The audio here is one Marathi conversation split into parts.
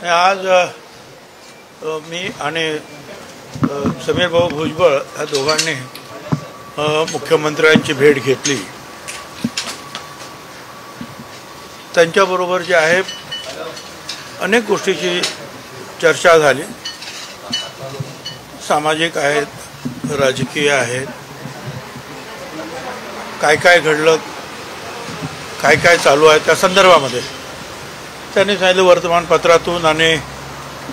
आज मी आणि समीर भाऊ भुजबळ या दोघांनी मुख्यमंत्र्यांची भेट घेतली। त्यांच्याबरोबर जे आहे अनेक गोष्टीची चर्चा झाली। सामाजिक आहेत, राजकीय आहेत, काय काय घडलं, काय काय चालू आहे त्या संदर्भामध्ये त्यांनी सांगितलं। वर्तमानपत्रातून आणि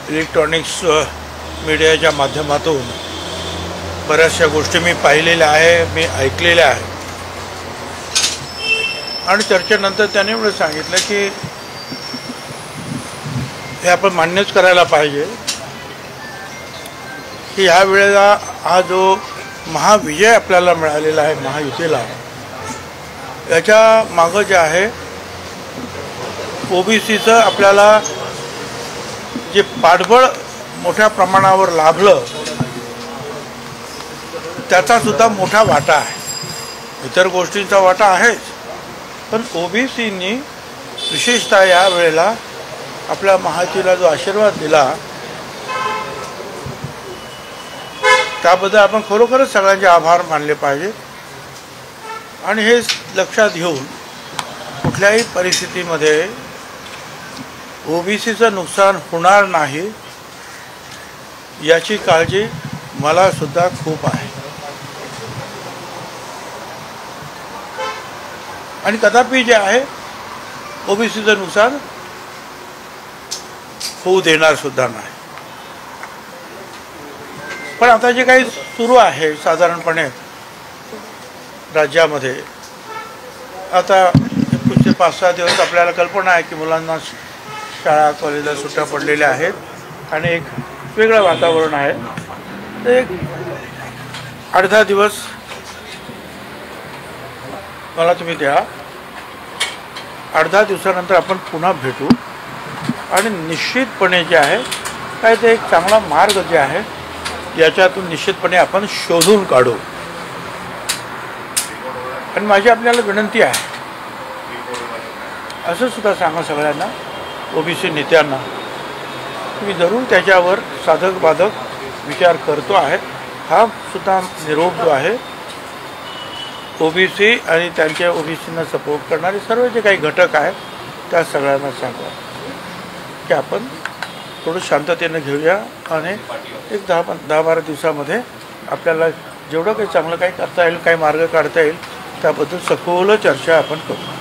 इलेक्ट्रॉनिक्स मीडियाच्या माध्यमातून बऱ्याचशा गोष्टी मी पाहिलेल्या आहे, मी ऐकलेल्या आहे। आणि चर्चेनंतर त्यांनी मला सांगितलं की हे आपण मान्यच करायला पाहिजे की ह्या वेळेला हा जो महाविजय आपल्याला मिळालेला आहे महायुतीला, याच्या मागं जे आहे ओबीसीचं आपल्याला जे पाठबळ मोठ्या प्रमाणावर लाभलं त्याचा सुद्धा मोठा वाटा आहे। इतर गोष्टींचा वाटा आहेच, पण ओबीसीनी विशेषतः या वेळेला आपल्या महायुतीला जो आशीर्वाद दिला त्याबद्दल आपण खरोखरच सगळ्यांचे आभार मानले पाहिजे। आणि हे लक्षात घेऊन कुठल्याही परिस्थितीमध्ये ओबीसीचं नुकसान होणार नाही याची काळजी मला सुद्धा खूप आहे। आणि कदापि जे आहे ओबीसीचं नुकसान होऊ देणार सुद्धा नाही। पण आता जे काही सुरू आहे साधारणपणे राज्यामध्ये, आता पुढचे 5-6 दिवस आपल्याला कल्पना आहे की मुलांना शाळा कॉलेजला सुट्ट्या पडलेल्या आहेत आणि एक वेगळं वातावरण आहे। तर एक 8-10 दिवस मला तुम्ही द्या, 8-10 दिवसानंतर आपण पुन्हा भेटू आणि निश्चितपणे जे आहे काय ते एक चांगला मार्ग जे आहे याच्यातून निश्चितपणे आपण शोधून काढू। आणि माझी आपल्याला विनंती आहे, असं सुद्धा सांगा सगळ्यांना, ओबीसी नेत्यांना, मी जरूर त्याच्यावर साधक बाधक विचार करतो आहे। हा सुद्धा निरोप जो आहे ओबीसी आणि त्यांच्या ओबीसींना सपोर्ट करणारे सर्व जे काही घटक आहेत त्या सगळ्यांना सांगा की आपण थोडं शांततेनं घेऊया आणि एक 10-12 दिवसामध्ये आपल्याला जेवढं काही चांगलं काही करता येईल, काही मार्ग काढता येईल त्याबद्दल सखोल चर्चा आपण करू।